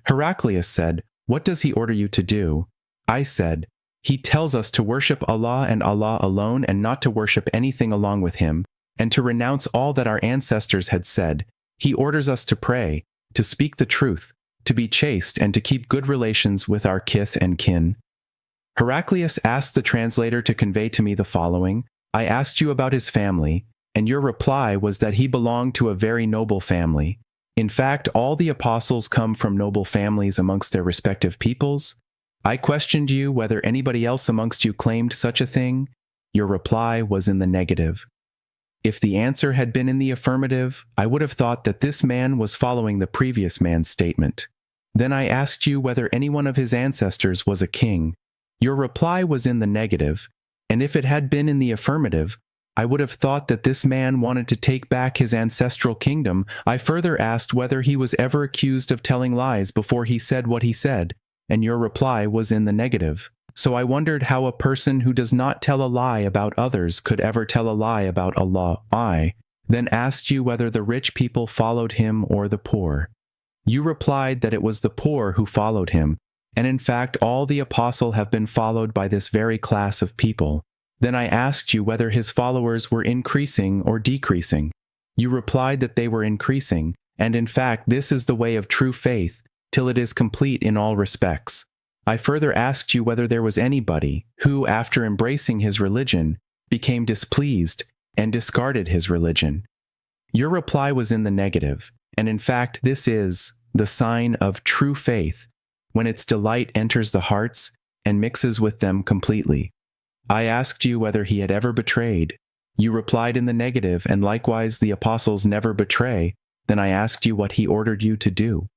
Heraclius said, "What does he order you to do?" I said, "He tells us to worship Allah and Allah alone and not to worship anything along with him, and to renounce all that our ancestors had said. He orders us to pray, to speak the truth, to be chaste and to keep good relations with our kith and kin." Heraclius asked the translator to convey to me the following: "I asked you about his family, and your reply was that he belonged to a very noble family. In fact, all the apostles come from noble families amongst their respective peoples. I questioned you whether anybody else amongst you claimed such a thing. Your reply was in the negative. If the answer had been in the affirmative, I would have thought that this man was following the previous man's statement. Then I asked you whether any one of his ancestors was a king. Your reply was in the negative, and if it had been in the affirmative, I would have thought that this man wanted to take back his ancestral kingdom. I further asked whether he was ever accused of telling lies before he said what he said, and your reply was in the negative. So I wondered how a person who does not tell a lie about others could ever tell a lie about Allah. I then asked you whether the rich people followed him or the poor. You replied that it was the poor who followed him, and in fact all the apostles have been followed by this very class of people. Then I asked you whether his followers were increasing or decreasing. You replied that they were increasing, and in fact this is the way of true faith, till it is complete in all respects. I further asked you whether there was anybody who, after embracing his religion, became displeased and discarded his religion. Your reply was in the negative, and in fact this is the sign of true faith, when its delight enters the hearts and mixes with them completely. I asked you whether he had ever betrayed. You replied in the negative, and likewise the apostles never betray. Then I asked you what he ordered you to do.